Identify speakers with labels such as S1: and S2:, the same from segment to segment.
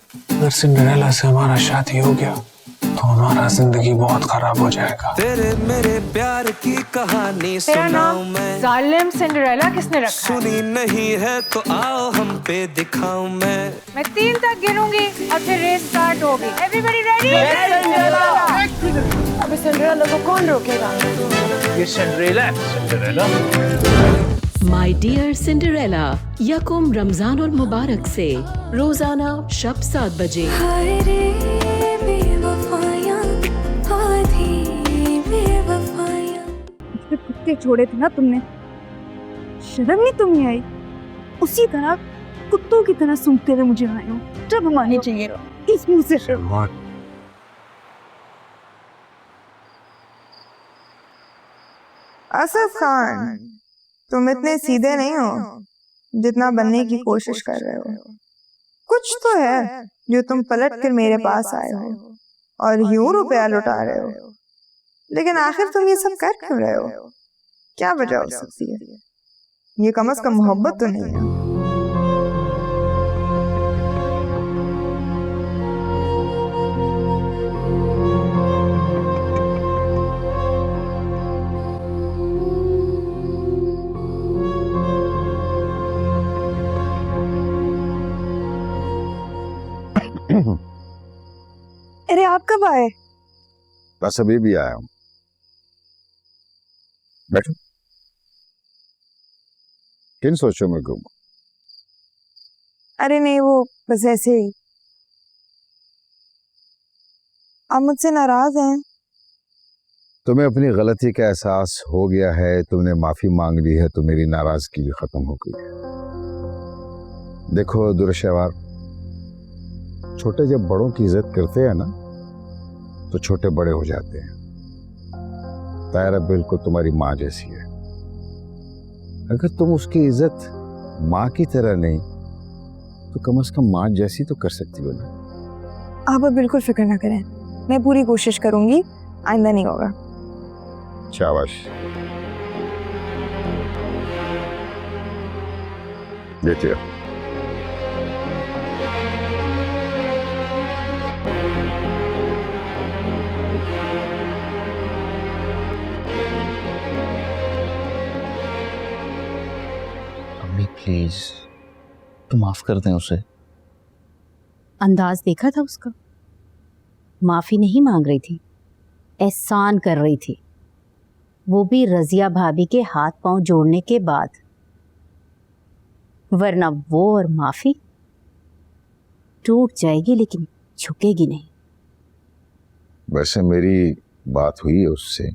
S1: अगर सिंड्रेला से हमारा शादी हो गया तो हमारा जिंदगी बहुत खराब हो जाएगा।
S2: तेरे मेरे प्यार की कहानी
S3: तेरा
S2: सुनाऊं
S3: नाम
S2: मैं,
S3: जालिम सिंड्रेला किसने रखा है?
S2: सुनी नहीं है तो आओ हम पे दिखाऊं
S3: मैं 3 तक गिनूंगी और फिर रेस स्टार्ट होगी। Everybody ready? अभी सिंड्रेला को कौन रोकेगा?
S1: ये सिंड्रेला है। सिंड्रेला
S4: माई डियर सिंड्रेला यकुम रमजान और मुबारक से रोजाना शब 7 बजे।
S5: कुत्ते छोड़े थे ना तुमने, शर्म नहीं तुम्हें आई? उसी तरह कुत्तों की तरह सूंघते हुए मुझे आए हो। जब हम आने चाहिए इस मुंह से शर्म।
S6: आसिफ खान, तुम इतने सीधे नहीं हो जितना बनने की कोशिश कर रहे हो। कुछ तो है जो तुम पलट कर मेरे पास आए हो और यूं रुपया लुटा रहे हो, लेकिन आखिर तुम ये सब कर क्यों रहे हो? क्या वजह हो सकती है? ये कम से कम मोहब्बत तो नहीं है। अरे आप कब आए?
S7: बस अभी भी आया हूँ। बैठो। किन सोचो में गुम?
S6: अरे नहीं, वो बस ऐसे ही। आप मुझसे नाराज हैं?
S7: तुम्हें अपनी गलती का एहसास हो गया है, तुमने माफी मांग ली है, तो मेरी नाराजगी भी खत्म हो गई है। देखो दुर्शवार, छोटे जब बड़ों की इज्जत करते हैं ना तो छोटे बड़े हो जाते हैं। तायरा बिल्कुल तुम्हारी माँ जैसी है। अगर तुम उसकी इज्जत माँ की तरह नहीं तो कम से कम माँ जैसी तो कर सकती हो ना।
S6: आप बिल्कुल फिक्र ना करें, मैं पूरी कोशिश करूंगी, आइंदा नहीं होगा।
S7: शाबाश। देखिए,
S8: प्लीज तो माफ कर दें उसे।
S9: अंदाज देखा था उसका? माफी नहीं मांग रही थी, एहसान कर रही थी, वो भी रजिया भाभी के हाथ पांव जोड़ने के बाद। वरना वो और माफी टूट जाएगी लेकिन झुकेगी नहीं।
S7: वैसे मेरी बात हुई है उससे,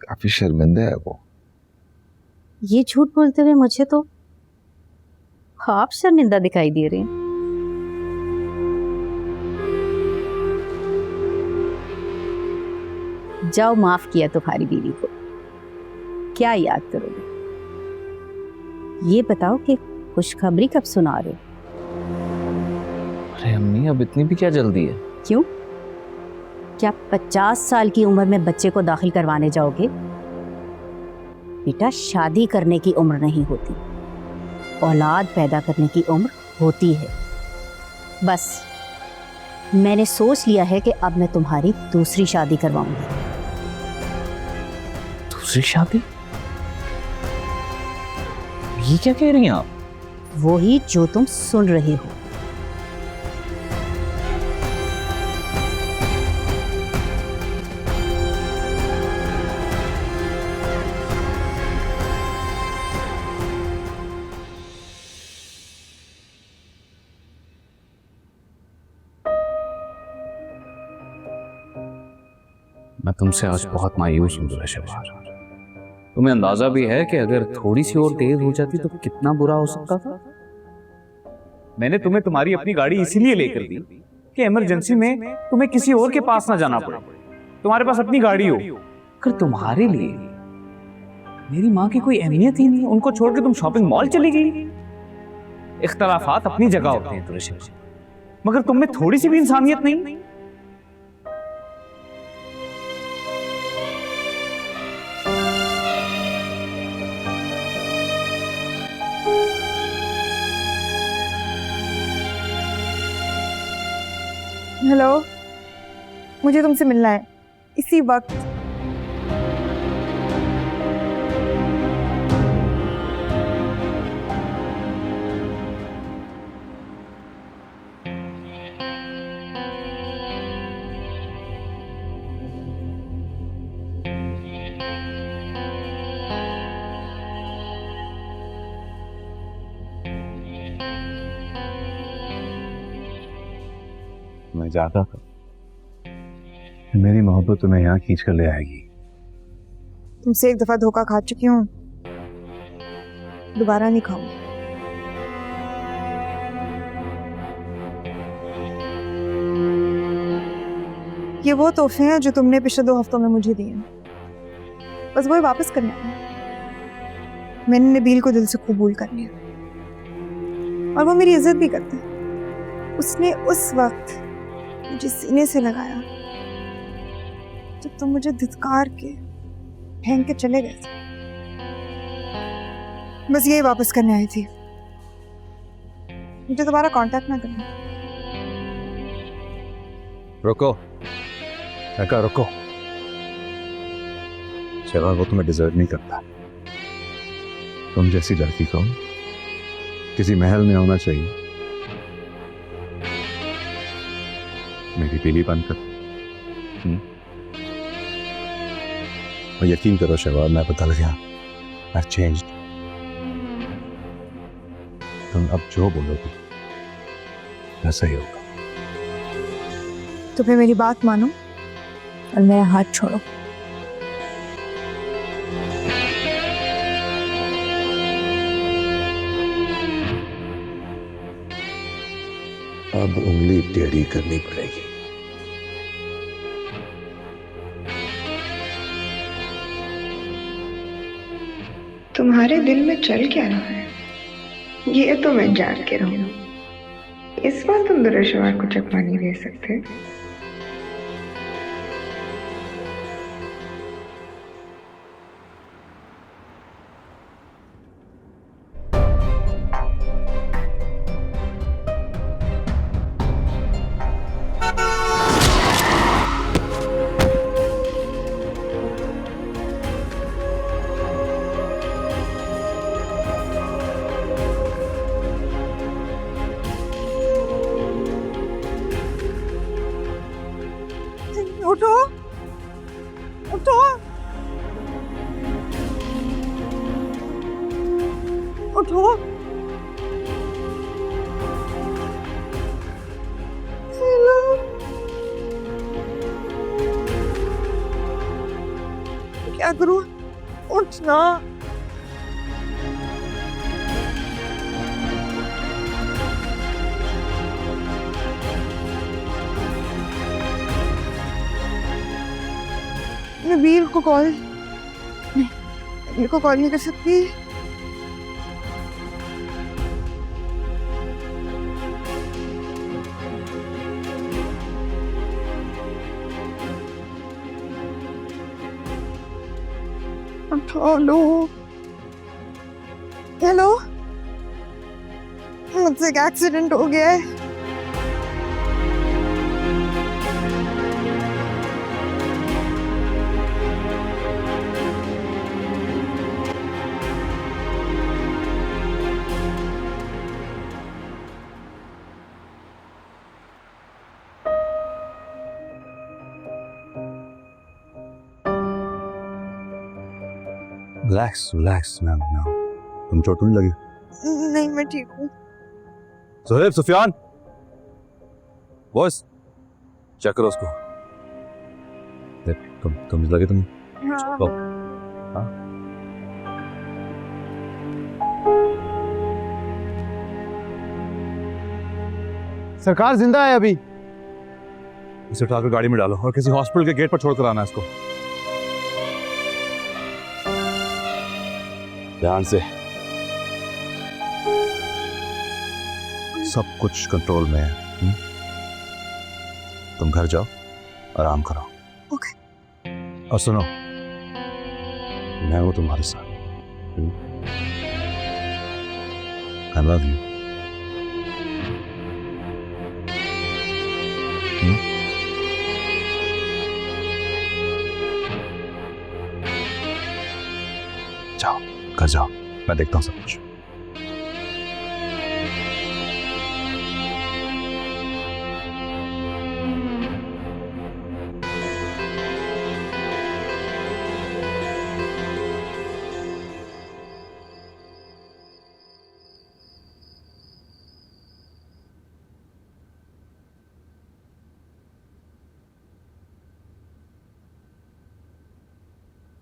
S7: काफी शर्मिंदा है वो।
S9: ये झूठ बोलते हुए मुझे तो आप शर्मिंदा दिखाई दे रहे हैं। जाओ, माफ किया तुम्हारी बीवी को, क्या याद करोगे? ये बताओ कि खुशखबरी कब सुना रहे हो?
S8: अरे अम्मी, अब इतनी भी क्या जल्दी है?
S9: क्यों? क्या 50 साल की उम्र में बच्चे को दाखिल करवाने जाओगे? बेटा, शादी करने की उम्र नहीं होती, औलाद पैदा करने की उम्र होती है। बस मैंने सोच लिया है कि अब मैं तुम्हारी दूसरी शादी करवाऊंगी।
S8: दूसरी शादी? ये क्या कह रही हैं आप?
S9: वो ही जो तुम सुन रहे हो।
S8: मैं तुमसे आज बहुत मायूस हूं दुर्शवार। तुम्हें अंदाजा भी है कि अगर थोड़ी सी और देर हो जाती तो कितना बुरा हो सकता था।
S10: मैंने तुम्हें तुम्हारी अपनी गाड़ी इसीलिए लेकर दी कि इमरजेंसी में तुम्हें किसी और के पास ना जाना पड़े, तुम्हारे पास अपनी गाड़ी हो।
S8: अगर तुम्हारे लिए मेरी माँ की कोई अहमियत ही नहीं, उनको छोड़ के तुम शॉपिंग मॉल चली गई।
S10: इख्तलाफात अपनी जगह होते हैं दुर्शवार, मगर तुम में थोड़ी सी भी इंसानियत नहीं।
S6: हेलो, मुझे तुमसे मिलना है इसी वक्त।
S11: मैं चाहता था मेरी मोहब्बत तुम्हें यहाँ खींच कर ले आएगी।
S6: तुमसे एक दफा धोखा खा चुकी हूँ, दोबारा नहीं खाऊंगी। ये वो तोहफे हैं जो तुमने पिछले 2 हफ्तों में मुझे दिए, बस वो वापस करने हैं। मैंने नबील को दिल से कबूल कर लिया और वो मेरी इज्जत भी करता है। उसने उस वक्त मुझे सीने से लगाया जब तुम मुझे धिक्कार के फेंक के चले गए थे। बस यही वापस करने आई थी, मुझे दोबारा कांटेक्ट ना करना।
S11: रुको अका, रुको। शहबाज वो तुम्हें डिजर्व नहीं करता। तुम जैसी लड़की को किसी महल में होना चाहिए। मेरी पीली बंद कर। और यकीन करो शहबाज, मैं बदल गया। I've changed। तुम अब जो बोलोगी वैसा ही होगा।
S6: तो फिर मेरी बात मानो और मेरा हाथ छोड़ो।
S11: अब उंगली टेढ़ी करनी पड़ेगी।
S6: तुम्हारे दिल में चल क्या रहा है ये तो मैं जान के रहूं। इस बार तुम दुरुशवार को चकमा नहीं दे सकते। उठो, उठो, उठो। क्या करूं? उठना। नबील को कॉल नहीं, नबील को कॉल नहीं कर सकती। हेलो, हेलो, मुझसे एक एक्सीडेंट हो गया है।
S11: Relax relax ma'am. तुम चोट नहीं लगी?
S6: नहीं, मैं ठीक हूँ।
S11: सुहेब, सुफियान, बॉस, चेक करो उसको। देख, तुम लगे तुम। हाँ।
S10: सरकार जिंदा है अभी।
S11: इसे उठाकर गाड़ी में डालो और किसी हॉस्पिटल के गेट पर छोड़कर आना इसको। ध्यान से। सब कुछ कंट्रोल में है। तुम घर जाओ, आराम करो।
S6: ओके।
S11: और सुनो, मैं हूं तुम्हारे साथ। I love you। जाओ घर जाओ, मैं देखता हूँ सब कुछ।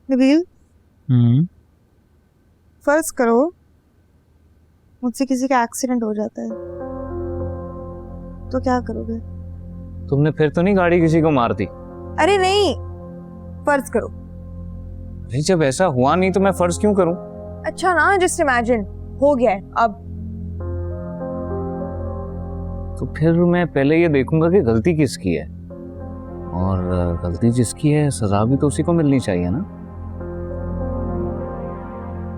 S6: नबील, फर्ज करो मुझसे किसी का एक्सीडेंट हो जाता है तो क्या करोगे?
S10: तुमने फिर तो नहीं गाड़ी किसी को मार दी?
S6: अरे नहीं, फर्ज करो।
S10: अरे जब ऐसा हुआ नहीं तो मैं फर्ज क्यों करूं?
S6: अच्छा ना, जस्ट इमेजिन हो गया है अब।
S10: तो फिर मैं पहले ये देखूंगा कि गलती किसकी है, और गलती जिसकी है सजा भी तो उसी को मिलनी चाहिए ना।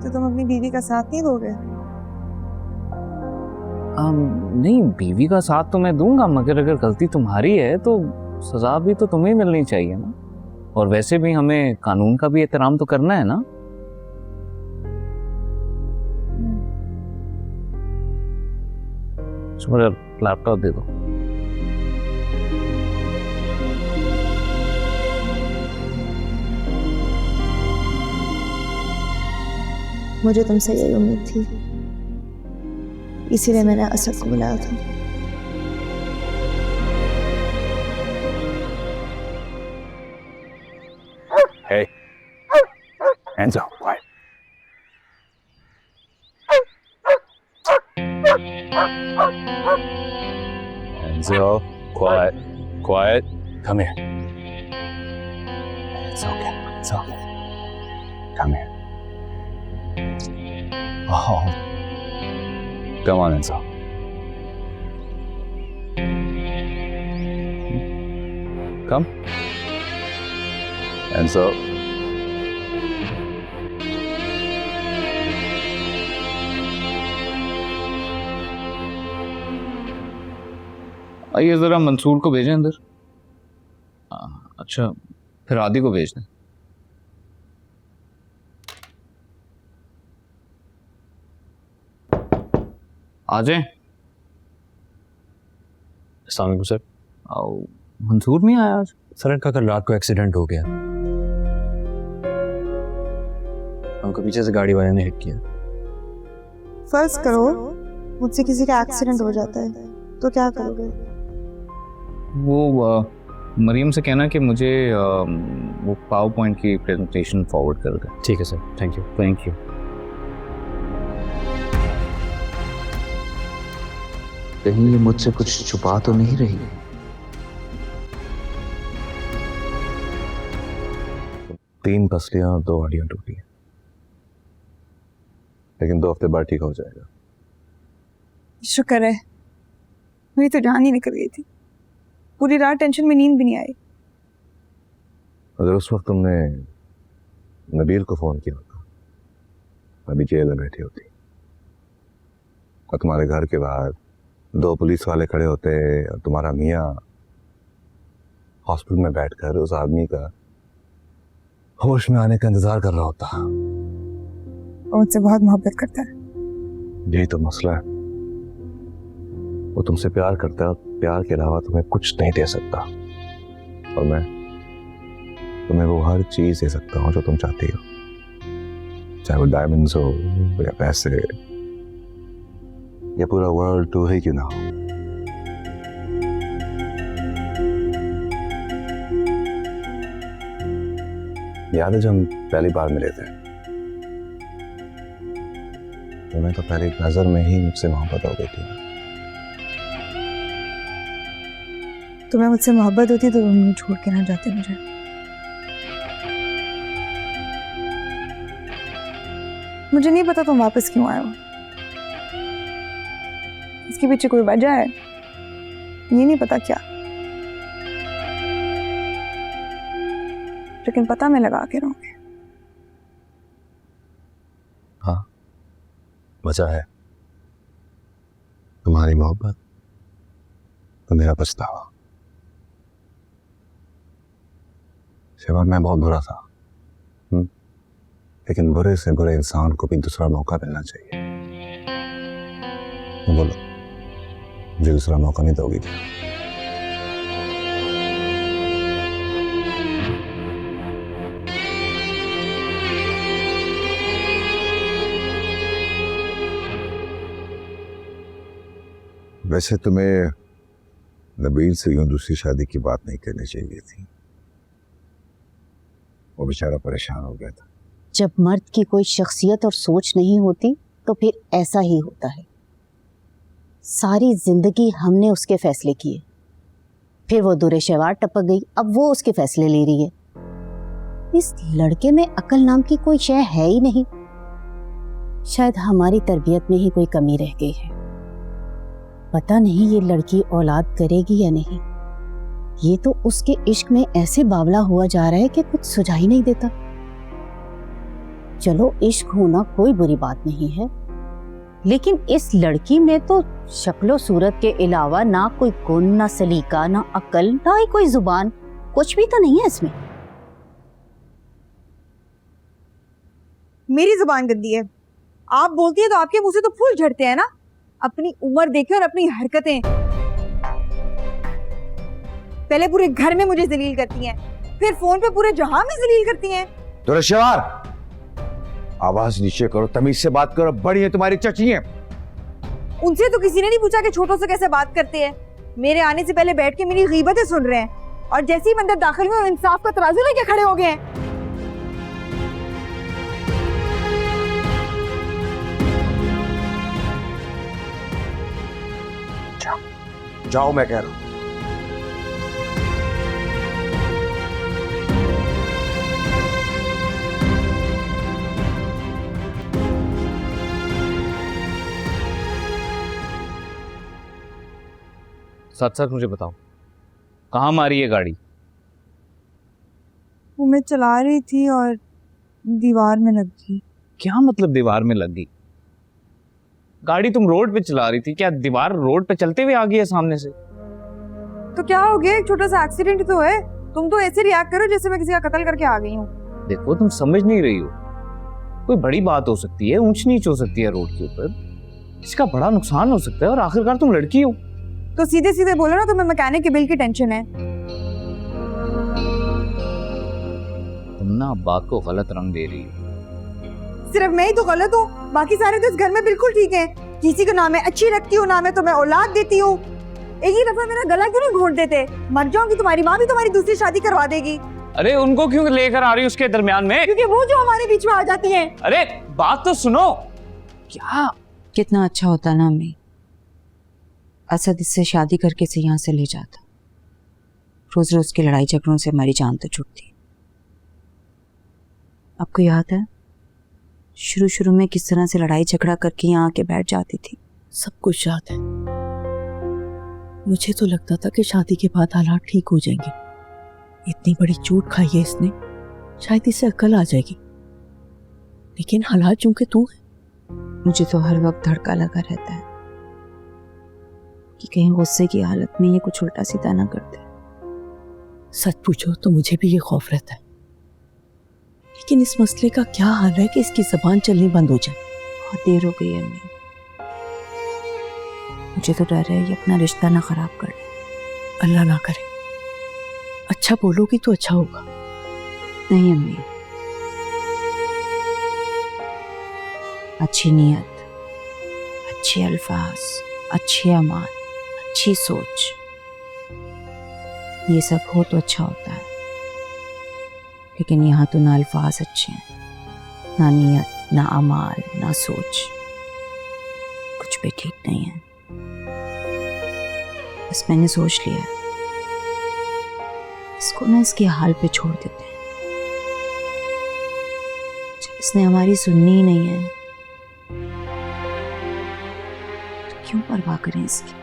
S6: तो तुम अपनी बीवी का साथ नहीं दोगे?
S10: नहीं, बीवी का साथ तो मैं दूंगा, मगर अगर गलती तुम्हारी है तो सजा भी तो तुम्हें मिलनी चाहिए ना। और वैसे भी हमें कानून का भी एहतराम तो करना है ना। मुझे लैपटॉप दे दो।
S6: मुझे तुमसे यही उम्मीद थी, इसीलिए मैंने असद को बुलाया था।
S11: Hey, hands up, quiet. Hands up, quiet, quiet. Come here. It's okay, it's okay. Come here. Oh, come on, Enzo. Come. Enzo.
S10: आइए जरा मंसूर को भेजें अंदर। अच्छा, फिर आदि को भेज दें। आ जाए।
S11: अस्सलाम वालेकुम सर।
S10: मंसूर नहीं आया आज?
S11: सर इनका कल रात को एक्सीडेंट हो गया, उनको पीछे से गाड़ी वाले ने हिट किया।
S6: फर्ज करो मुझसे किसी का एक्सीडेंट हो जाता है तो क्या करोगे?
S10: वो मरियम से कहना कि मुझे वो पावर पॉइंट की प्रेजेंटेशन फॉरवर्ड कर दे।
S11: ठीक है sir, thank you.
S10: Thank you.
S8: कहीं ये मुझसे कुछ छुपा तो नहीं रही?
S11: तीन पसलियां और 2 हड्डियां टूटी हैं, लेकिन 2 हफ्ते बाद ठीक हो जाएगा।
S5: शुक्र है, मेरी तो जान ही निकल गई थी। पूरी रात टेंशन में नींद भी नहीं आई।
S11: अगर उस वक्त तुमने नबील को फोन किया होता, अभी जेल में बैठी होती, और तुम्हारे घर के बाहर 2 पुलिस वाले खड़े होते और तुम्हारा मियाँ हॉस्पिटल में बैठकर उस आदमी का होश में आने का इंतजार कर रहा होता।
S5: वो मुझसे बहुत मोहब्बत करता है।
S11: यही तो मसला है, वो तुमसे प्यार करता है और प्यार के अलावा तुम्हें कुछ नहीं दे सकता, और मैं तुम्हें वो हर चीज दे सकता हूँ जो तुम चाहती हो, चाहे वो डायमंड्स हो या पैसे या पूरा वर्ल्ड टूर ही क्यों ना हो। याद है जब हम पहली बार मिले थे, तुम्हें तो पहली नजर में ही मुझसे मोहब्बत हो गई थी।
S5: तुम्हें मुझसे मोहब्बत होती तो तुम छोड़ के ना जाते मुझे। मुझे नहीं पता तुम वापस क्यों आए हो, इसके पीछे कोई वजह है, ये नहीं पता क्या, लेकिन पता मैं लगा के रहूंगी।
S11: हाँ, वजह है तुम्हारी मोहब्बत तो मेरा पछतावा। शिवा, मैं बहुत बुरा था, लेकिन बुरे से बुरे इंसान को भी दूसरा मौका मिलना चाहिए। बोलो, मुझे दूसरा मौका नहीं दोगी क्या? वैसे तुम्हें नबील से यूं दूसरी शादी की बात नहीं करनी चाहिए थी। वो बेचारा परेशान हो गया था।
S9: जब मर्द की कोई शख्सियत और सोच नहीं होती तो फिर ऐसा ही होता है। सारी जिंदगी हमने उसके फैसले किए, फिर वो दूरे शवार टपक गई, अब वो उसके फैसले ले रही है। इस लड़के में अकल नाम की कोई शय है ही नहीं। शायद हमारी तरबियत में ही कोई कमी रह गई है। पता नहीं ये लड़की औलाद करेगी या नहीं। ये तो उसके इश्क में ऐसे बावला हुआ जा रहा है कि कुछ सुझा ही नहीं देता। चलो, इश्क होना कोई बुरी बात नहीं है, लेकिन इस लड़की में तो शक्लो सूरत के अलावा ना कोई गुण, ना सलीका, ना अकल, ना ही कोई जुबान, कुछ भी तो नहीं है इसमें।
S5: मेरी जुबान गंदी है। आप बोलती है तो आपके मुंह से तो फूल झड़ते हैं ना। अपनी उम्र देखे और अपनी हरकतें। पहले पूरे घर में मुझे जलील करती हैं, फिर फोन पे पूरे जहां में जलील करती हैं।
S7: तो रशिवार, आवाज नीचे करो, तमीज से बात करो। बड़ी है तुम्हारी चची है।
S5: उनसे तो किसी ने नहीं पूछा कि छोटों से कैसे बात करते हैं। मेरे आने से पहले बैठ के मेरी गीबतें सुन रहे हैं और जैसे ही मंदिर दाखिल हुए इंसाफ का तराजू लेके खड़े हो गए हैं।
S7: जाओ, मैं कह रहा हूं।
S10: सच सच मुझे बताओ, कहाँ मारी है गाड़ी?
S6: वो मैं चला रही थी और दीवार में लग गई।
S10: क्या मतलब दीवार में लग गई? गाड़ी तुम रोड पे चला रही थी, क्या दीवार रोड पे चलते हुए आ गई है सामने से?
S5: तो क्या हो गया, एक छोटा सा एक्सीडेंट तो है। तुम तो ऐसे रिएक्ट करो जैसे मैं किसी का कत्ल करके आ गई हूँ।
S10: देखो, तुम समझ नहीं रही हो। कोई बड़ी बात हो सकती है, ऊंच नीच हो सकती है रोड के ऊपर, इसका बड़ा नुकसान हो सकता है, और आखिरकार तुम लड़की हो।
S5: तो सीधे सीधे बोलो ना, तुम्हें मैकेनिक के बिल की टेंशन है।
S10: तुम ना बात को गलत रंग दे रही हो।
S5: सिर्फ मैं ही तो गलत हूँ, बाकी सारे तो इस घर में बिल्कुल ठीक है। किसी को ना मैं अच्छी लगती हूँ, ना मैं तुम्हें औलाद देती हूँ। एक ही दफा मेरा गला क्यों नहीं घोंट देते? मर जाऊंगी, तुम्हारी माँ भी तुम्हारी दूसरी शादी करवा देगी।
S10: अरे उनको क्यों लेकर आ रही उसके दरमियान में?
S5: क्योंकि वो जो हमारे बीच में आ जाती है।
S10: अरे बात तो सुनो। क्या
S12: कितना अच्छा होता ना मैं असद इससे शादी करके से यहाँ से ले जाता। रोज रोज की लड़ाई झगड़ों से हमारी जान तो छूटती। आपको याद है शुरू शुरू में किस तरह से लड़ाई झगड़ा करके यहाँ आके बैठ जाती थी?
S13: सब कुछ याद है। मुझे तो लगता था कि शादी के बाद हालात ठीक हो जाएंगे। इतनी बड़ी चोट खाई है इसने, शायद इसे अकल आ जाएगी, लेकिन हालात चूंकि तू है।
S12: मुझे तो हर वक्त धड़का लगा रहता है कि कहीं गुस्से की हालत में ये कुछ उल्टा सीधा ना कर दे।
S13: सच पूछो तो मुझे भी ये खौफ रहता है, लेकिन इस मसले का क्या हाल है कि इसकी जबान चलनी बंद हो जाए।
S12: बहुत देर हो गई है अम्मी, मुझे तो डर है ये अपना रिश्ता ना खराब कर ले।
S13: अल्लाह ना करे। अच्छा बोलोगी तो अच्छा होगा।
S12: नहीं अम्मी, अच्छी नीयत, अच्छे अल्फाज, अच्छे अमाल, अच्छी सोच, ये सब हो तो अच्छा होता है। लेकिन यहाँ तो ना अल्फाज अच्छे हैं, ना नीयत, ना अमाल, ना सोच, कुछ भी ठीक नहीं है। बस मैंने सोच लिया इसको ना इसके हाल पे छोड़ देते हैं। जब इसने हमारी सुननी ही नहीं है तो क्यों परवाह करें इसकी?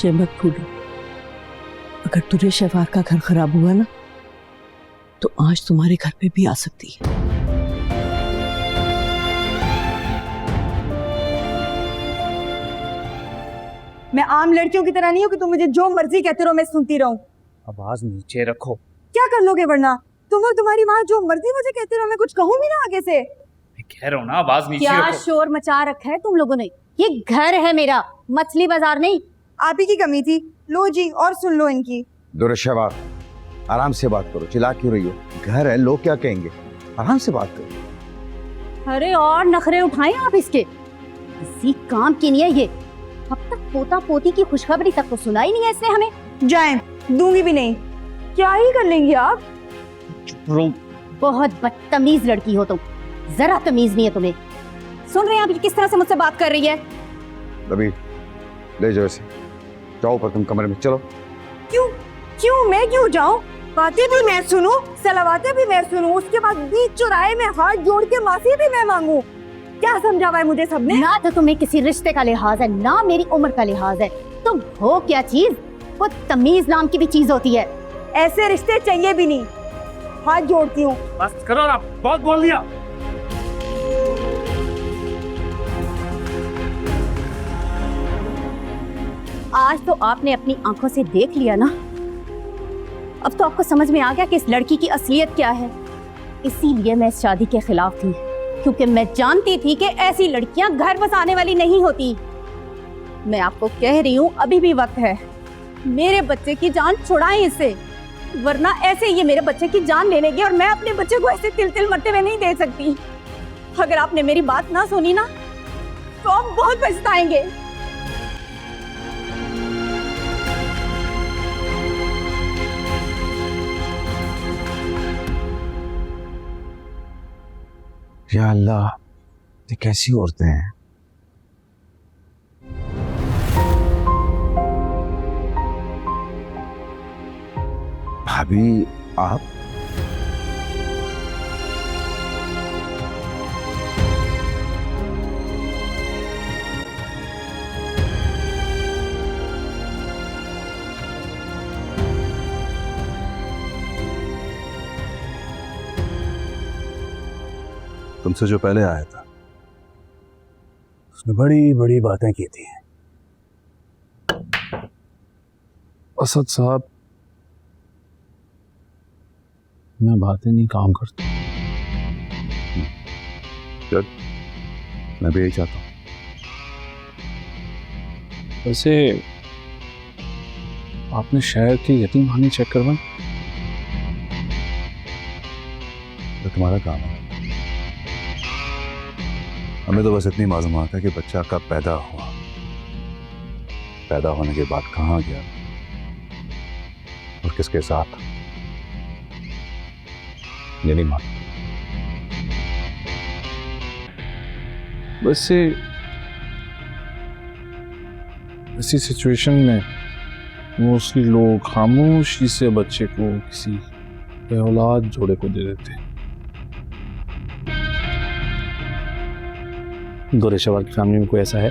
S13: ये मत भूलो, अगर तुरे शहवार का घर खराब हुआ ना तो आज तुम्हारे घर पे भी आ सकती है।
S5: मैं आम लड़कियों की तरह नहीं हूँ कि तुम मुझे जो मर्जी कहते रहो मैं सुनती रहूं।
S10: आवाज नीचे रखो।
S5: क्या कर लोगे वरना? तुम और तुम्हारी माँ जो मर्जी मुझे कहते रहो, मैं कुछ कहूँ भी ना आगे से।
S10: मैं कह रहा हूँ ना आवाज नीचे
S9: क्या
S10: रखो।
S9: शोर मचा रखा है तुम लोगों ने? ये घर है मेरा, मछली बाजार नहीं।
S5: आप ही की कमी थी। लो जी, और सुन लो इनकी।
S7: दुर्शवार, आराम से बात करो, चिल्ला क्यों रही हो? घर है, लोग क्या कहेंगे? आराम से बात करो।
S9: अरे और नखरे उठाए आप इसके, किसी काम की नहीं है ये। अब तक पोता पोती की खुशखबरी तक तो सुनाई नहीं है इसने हमें।
S5: जाएं, दूंगी भी नहीं। क्या ही कर लेंगी आप?
S9: बहुत बदतमीज लड़की हो तुम, जरा तमीज नहीं है तुम्हें। सुन रहे हैं आप ये किस तरह से मुझसे बात कर रही है?
S7: नबील, ले जाओ इसे, जाओ पर तुम कमरे में, चलो।
S5: क्यों क्यों मैं क्यों जाऊं? बातें भी मैं सुनूं, सलावातें भी मैं सुनूं, उसके बाद बीच चौराहे में हाथ जोड़ के माफी भी मैं मांगू? क्या समझा हुआ है मुझे सबने?
S9: ना तो तुम्हें किसी रिश्ते का लिहाज है, ना मेरी उम्र का लिहाज है। तुम हो क्या चीज? वो तमीज नाम की भी चीज होती है।
S5: ऐसे रिश्ते चाहिए भी नहीं। हाथ जोड़ती हूँ।
S10: बस करो ना, बहुत बोल दिया।
S9: आज तो आपने अपनी आंखों से देख लिया ना, अब तो आपको समझ में आ गया कि इस लड़की की असलियत क्या है। इसीलिए मैं इस शादी के खिलाफ थी, क्योंकि मैं जानती थी कि ऐसी लड़कियां घर बसाने वाली नहीं होती। मैं आपको कह रही हूँ, अभी भी वक्त है, मेरे बच्चे की जान छुड़ाएं इससे, वरना ऐसे ये मेरे बच्चे की जान ले लेगी और मैं अपने बच्चे को ऐसे तिल तिल मरते हुए नहीं दे सकती। अगर आपने मेरी बात ना सुनी ना तो आप बहुत पछताएंगे।
S7: या अल्लाह, ये कैसी औरतें हैं? भाभी, आप?
S11: तुमसे जो पहले आया था
S1: उसने बड़ी बड़ी बातें की थी। असद साहब, मैं बातें नहीं काम करता।
S11: मैं भी यही चाहता हूँ।
S1: वैसे आपने शहर की यतीमखाने चेक करवाई?
S11: तो तुम्हारा काम है। हमें तो बस इतनी मालूमात है कि बच्चा कब पैदा हुआ, पैदा होने के बाद कहाँ गया और किसके साथ, ये नहीं मालूम।
S1: वैसे ऐसी सिचुएशन में मोस्टली लोग खामोशी से बच्चे को किसी बेऔलाद जोड़े को दे देते हैं। गोरेशवार की फैमिली में कोई ऐसा है?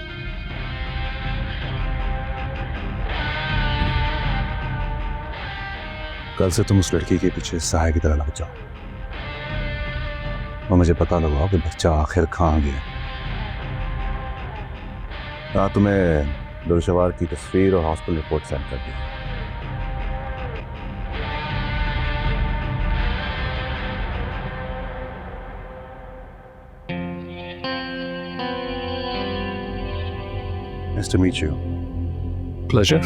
S11: कल से तुम उस लड़की के पीछे सहाय की तरह लग जाओ और मुझे पता लगाओ कि बच्चा आखिर कहाँ गया। तुम्हें गोरेशवार की तस्वीर और हॉस्पिटल रिपोर्ट सेंड कर दी। Nice to meet you.
S1: Pleasure.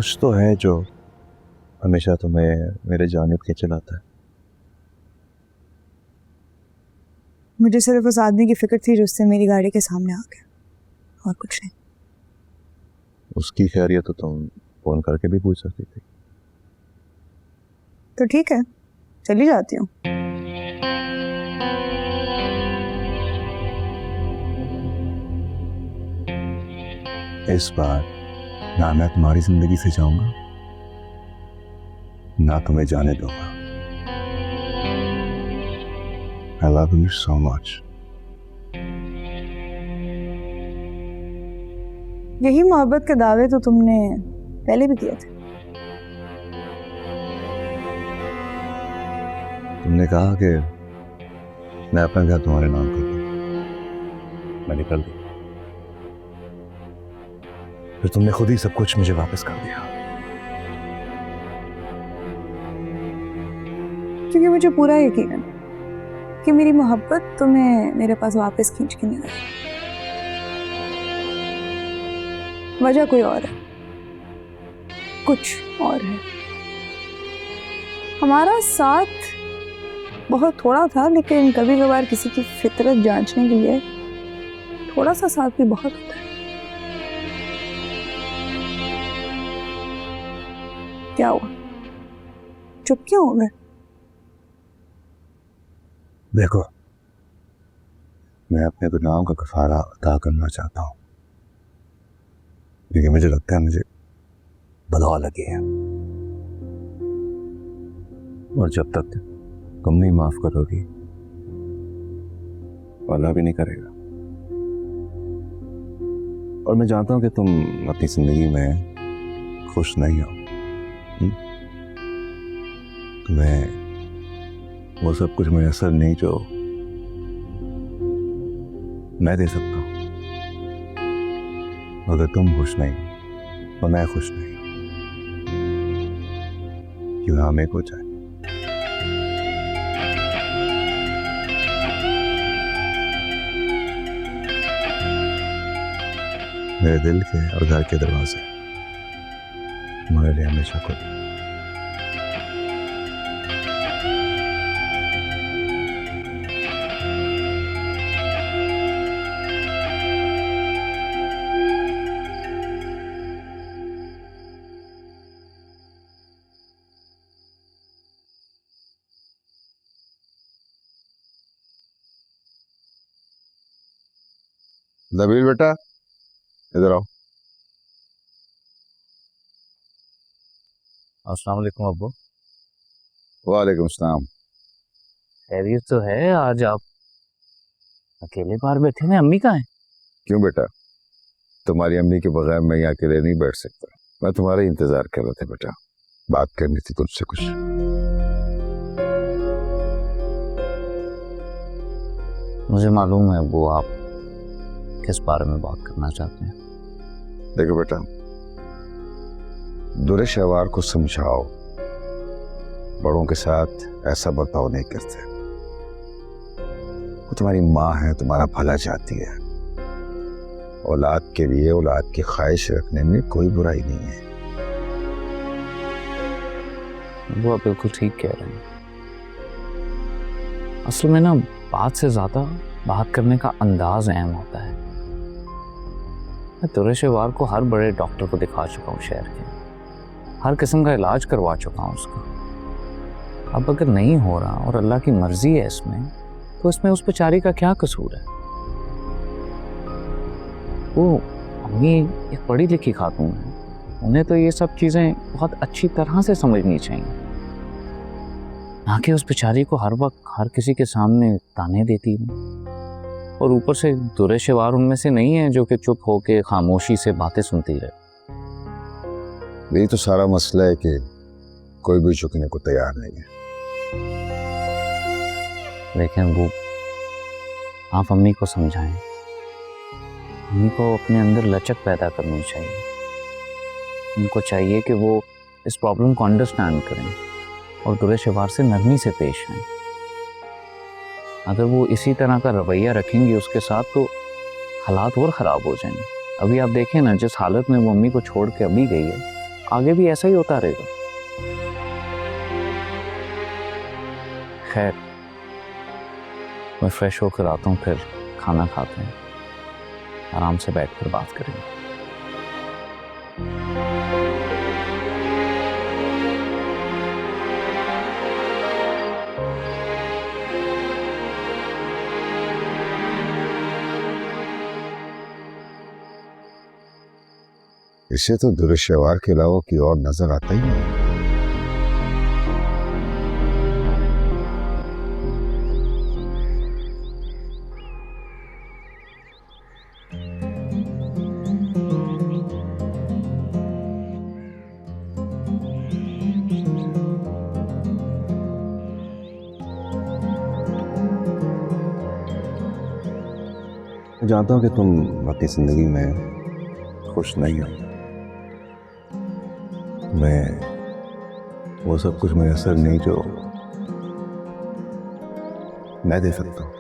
S11: कुछ तो है जो हमेशा तुम्हें मेरे जानिब खींचे लाता है।
S6: मुझे सिर्फ उस आदमी की फिक्र थी जो उससे मेरी गाड़ी के सामने आ गया, और कुछ नहीं।
S11: उसकी खैरियत तो तुम फोन करके भी पूछ सकती थी।
S6: तो ठीक है, चली जाती हूँ।
S11: इस बार ना मैं तुम्हारी जिंदगी से जाऊंगा, ना तुम्हें जाने दूंगा। I love you so much.
S6: यही मोहब्बत के दावे तो तुमने पहले भी किए थे।
S11: तुमने कहा कि मैं अपना घर तुम्हारे नाम कर दूं। मैंने कर दिया। फिर तुमने खुद ही सब कुछ मुझे वापस कर दिया।
S6: क्योंकि मुझे पूरा यकीन है कि मेरी मोहब्बत तुम्हें मेरे पास वापस खींच के नहीं लाई। वजह कोई और है, कुछ और है। हमारा साथ बहुत थोड़ा था, लेकिन कभी कभार किसी की फितरत जांचने के लिए थोड़ा सा साथ भी बहुत होता है। क्या हुआ, चुप क्यों हो गए?
S11: देखो, मैं अपने गुनाहों का कफारा अदा करना चाहता हूँ, क्योंकि मुझे लगता है मुझे बदौलत लगी है, और जब तक तुम नहीं माफ करोगी अल्लाह भी नहीं करेगा। और मैं जानता हूँ कि तुम अपनी जिंदगी में खुश नहीं हो। तुम्हें वो सब कुछ मैसर नहीं जो मैं दे सकता हूँ। अगर तुम खुश नहीं तो मैं खुश नहीं हूँ। क्यों ना हमें कुछ है। मेरे दिल के और घर के दरवाजे तुम्हारे लिए हमेशा खुले।
S7: नबील बेटा, इधर आओ।
S10: अस्सलाम वालेकुम अब्बू।
S7: वालेकुम सलाम।
S10: खैरियत तो है? आज आप अकेले बाहर बैठे हैं, अम्मी कहाँ हैं?
S7: क्यों बेटा, तुम्हारी अम्मी के बगैर मैं यहाँ अकेले नहीं बैठ सकता। मैं तुम्हारा ही इंतजार कर रहा था बेटा, बात करनी थी तुझसे कुछ।
S10: मुझे मालूम है अब्बू, आप किस बारे में बात करना चाहते हैं।
S7: देखो बेटा, दुरे शहवार को समझाओ, बड़ों के साथ ऐसा बर्ताव नहीं करते। वो तुम्हारी माँ है, तुम्हारा भला चाहती है। औलाद के लिए औलाद की ख्वाहिश रखने में कोई बुराई नहीं है।
S10: वो आप बिल्कुल ठीक कह रहे हैं। असल में ना, बात से ज्यादा बात करने का अंदाज अहम होता है। मैं दुरे शहवार को हर बड़े डॉक्टर को दिखा चुका हूँ शहर के, हर किस्म का इलाज करवा चुका हूँ उसका। अब अगर नहीं हो रहा और अल्लाह की मर्जी है इसमें, तो इसमें उस बेचारी का क्या कसूर है? वो अम्मी एक पढ़ी लिखी खातून है, उन्हें तो ये सब चीज़ें बहुत अच्छी तरह से समझनी चाहिए, ना कि उस बेचारी को हर वक्त हर किसी के सामने ताने देती है। और ऊपर से दुरे शहवार उनमें से नहीं है जो कि चुप होके खामोशी से बातें सुनती रहे।
S7: यही तो सारा मसला है कि कोई भी झुकने को तैयार नहीं है।
S10: लेकिन वो, आप अम्मी को समझाएं। अम्मी को अपने अंदर लचक पैदा करनी चाहिए। उनको चाहिए कि वो इस प्रॉब्लम को अंडरस्टैंड करें और दुरे शहवार से नरमी से पेश आएं। अगर वो इसी तरह का रवैया रखेंगी उसके साथ, तो हालात और ख़राब हो जाएंगे। अभी आप देखें ना, जिस हालत में वो अम्मी को छोड़ के अभी गई है, आगे भी ऐसा ही होता रहेगा। खैर, मैं फ्रेश होकर आता हूँ, फिर खाना खाते हैं, आराम से बैठकर बात करेंगे।
S7: इसे तो दुरुस्त व्यवहार के अलावा की और नजर आता ही नहीं।
S11: मैं जानता हूँ कि तुम अपनी जिंदगी में खुश नहीं हो। मैं वो सब कुछ मैसर नहीं जो मैं दे सकता हूँ।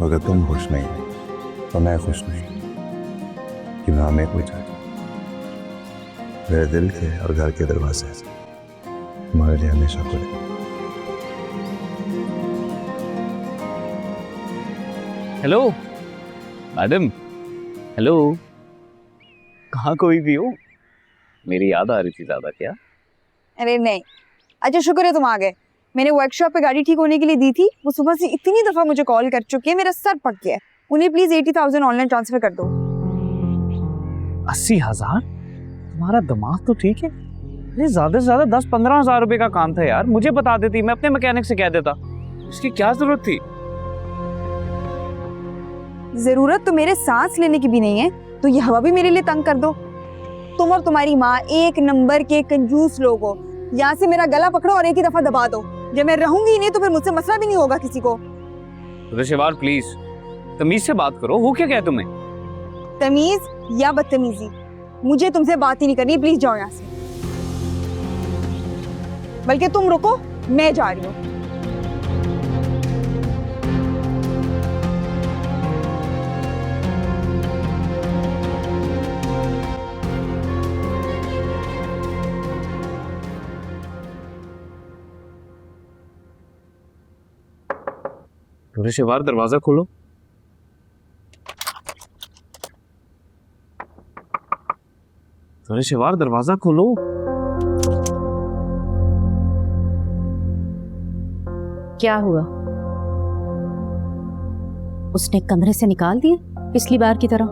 S11: अगर तुम खुश नहीं हो तो मैं खुश नहीं कि मैं हमें कोई चाहिए। मेरे दिल के और घर के दरवाजे तुम्हारे लिए हमेशा खुले।
S10: हेलो मैडम, हेलो, कहाँ कोई भी हो? मेरी याद आ रही थी ज्यादा क्या?
S5: अरे नहीं, अच्छा शुक्र है तुम आ गए। मैंने वर्कशॉप पे गाड़ी ठीक होने के लिए दी थी, वो सुबह से इतनी दफा मुझे कॉल कर चुके हैं, मेरा सर पक गया है। उन्हें प्लीज 80,000 ऑनलाइन ट्रांसफर कर दो।
S10: 80,000? तुम्हारा दिमाग तो ठीक है। ये ज्यादा से ज्यादा 10-15 हजार रुपए का काम था यार, मुझे बता देती, मैं अपने मैकेनिक से कह देता। इसकी क्या जरूरत थी?
S5: जरूरत तो मेरे सांस लेने की भी नहीं है, तो ये हवा भी मेरे लिए तंग कर दो। तुम और तुम्हारी माँ एक नंबर के कंजूस लोग हो। यहाँ से मेरा गला पकड़ो और एक ही दफा दबा दो। जब मैं रहूंगी ही नहीं तो फिर मुझसे मसला भी नहीं होगा किसी को।
S10: शिवार प्लीज तमीज से बात करो, हो क्या क्या तुम्हें?
S5: तमीज या बदतमीजी, मुझे तुमसे बात ही नहीं करनी, प्लीज जाओ यहाँ से। बल्कि तुम रुको, मैं जा रही हूँ।
S10: शिवार दरवाजा खोलो। शिवार दरवाजा खोलो।
S9: क्या हुआ? उसने कमरे से निकाल दिए पिछली बार की तरह?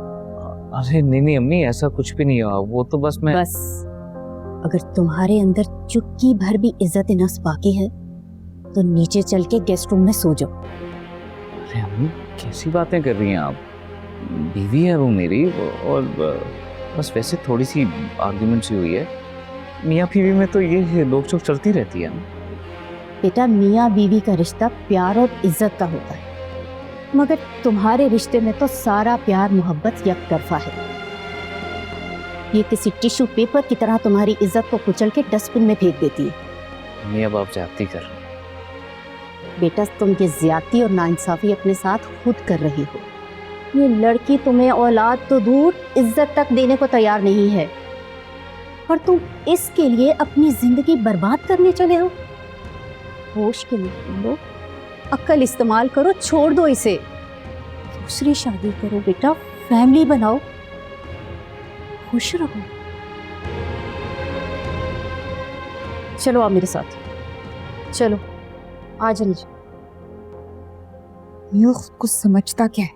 S10: अरे नहीं अम्मी, ऐसा कुछ भी नहीं हुआ, वो तो बस मैं।
S9: बस अगर तुम्हारे अंदर चुटकी भर भी इज्जत नफ्स बाकी है तो नीचे चल के गेस्ट रूम में सो जाओ।
S10: अरे अम्मी कैसी बातें कर रही हैं आप? बीवी है वो मेरी, और बस वैसे थोड़ी सी आर्ग्यूमेंट सी हुई है। मियाँ बीवी में तो ये नोक चोक चलती रहती है।
S9: बेटा, मियाँ बीवी का रिश्ता प्यार और इज्जत का होता है, मगर तुम्हारे रिश्ते में तो सारा प्यार मोहब्बत यकतरफा है। ये किसी टिश्यू पेपर की तरह तुम्हारी इज्जत को कुचल के डस्टबिन में फेंक देती है।
S10: मियाँ बाप ज्यादती कर रहे हैं।
S9: बेटा, तुम ये ज्यादती और नाइंसाफी अपने साथ खुद कर रही हो। ये लड़की तुम्हें औलाद तो दूर इज्जत तक देने को तैयार नहीं है, और तुम इसके लिए अपनी जिंदगी बर्बाद करने चले हो। होश के लिए लो, अक्ल इस्तेमाल करो, छोड़ दो इसे। दूसरी शादी करो बेटा, फैमिली बनाओ, खुश रहो। चलो आप मेरे साथ, चलो आ जाओ।
S5: यूं कुछ समझता क्या है?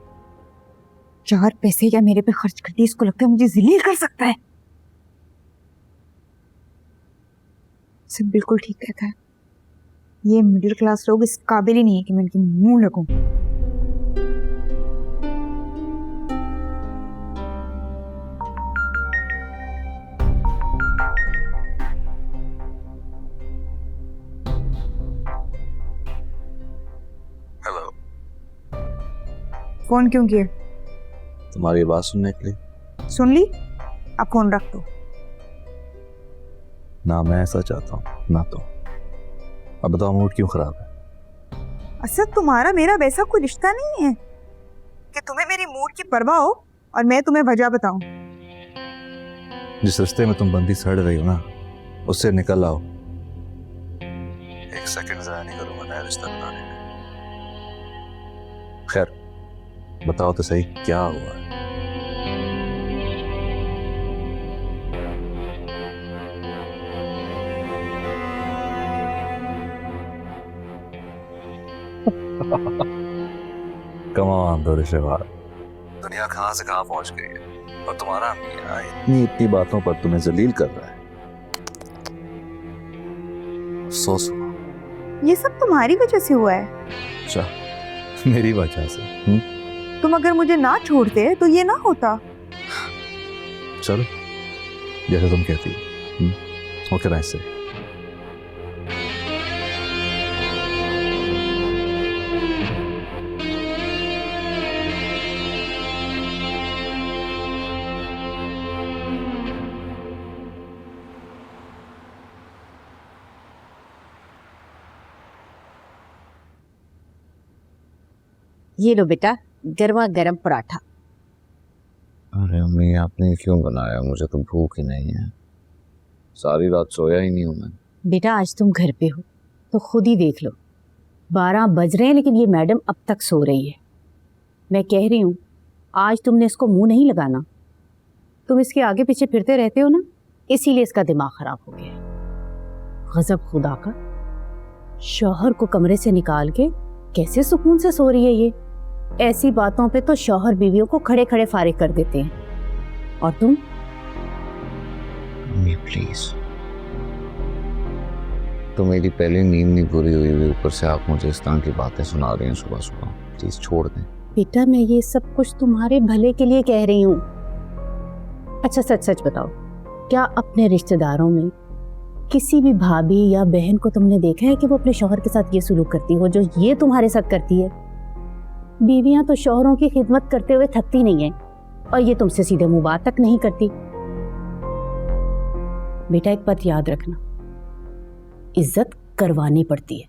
S5: 4 पैसे या मेरे पे खर्च करती, इसको लगता है मुझे जलील कर सकता है। सब बिल्कुल ठीक कहता है। ये मिडिल क्लास लोग इस काबिल ही नहीं है कि मैं उनके मुंह लगूं।
S11: हेलो।
S5: फोन क्यों किया?
S11: तुम्हारी बात सुनने के लिए।
S5: सुन ली, अब फोन रख दो।
S11: ना मैं ऐसा चाहता हूँ ना तो। अब बताओ मूड क्यों खराब है?
S5: असद, तुम्हारा मेरा वैसा कोई रिश्ता नहीं है कि तुम्हें मेरी मूड की परवाह हो और मैं तुम्हें वजह बताऊं।
S11: जिस रिश्ते में तुम बंदी सड़ रही हो ना, उससे निकल आओ। एक सेकंड ज़ाया नहीं करूंगा नया रिश्ता बनाने में। खैर बताओ तो सही, क्या हुआ है? कमान दो रिश्तेदार, दुनिया कहां से कहां पहुंच गई है और तुम्हारा मियां इतनी बातों पर तुम्हें जलील कर रहा है। अफसोस हुआ।
S6: ये सब तुम्हारी वजह से हुआ है।
S11: अच्छा, मेरी वजह से?
S6: तुम अगर मुझे ना छोड़ते तो ये ना होता।
S11: चलो जैसे तुम कहती हो। ओके नाइस से।
S9: ये लो बेटा, गर्मा गर्म पराठा।
S10: अरे अम्मी, आपने क्यों बनाया? मुझे तो भूख ही नहीं है, सारी रात सोया ही नहीं हूं मैं।
S9: बेटा आज तुम घर पे हो तो खुद ही देख लो, 12 बज रहे हैं लेकिन ये मैडम अब तक सो रही है। मैं कह रही हूँ आज तुमने इसको मुंह नहीं लगाना। तुम इसके आगे पीछे फिरते रहते हो ना, इसीलिए इसका दिमाग खराब हो गया है। गजब खुदा का, शौहर को कमरे से निकाल के कैसे सुकून से सो रही है ये। ऐसी बातों पे तो शौहर बीवियों को खड़े खड़े फारिग कर देते हैं। और तुम?
S10: मम्मी प्लीज, तो मेरी पहले नींद नहीं पूरी हुई हुई, ऊपर से आप मुझे इस तरह की बातें सुना रहे हैं सुबह सुबह। प्लीज छोड़ दें।
S9: बेटा मैं ये सब कुछ तुम्हारे भले के लिए कह रही हूँ। अच्छा सच सच बताओ, क्या अपने रिश्तेदारों में किसी भी भाभी या बहन को तुमने देखा है कि वो अपने शौहर के साथ ये सुलूक करती हो जो ये तुम्हारे साथ करती है? बीवियां तो शौहरों की खिदमत करते हुए थकती नहीं है, और ये तुमसे सीधे मुंह बात तक नहीं करती। बेटा एक बात याद रखना, इज्जत करवानी पड़ती है।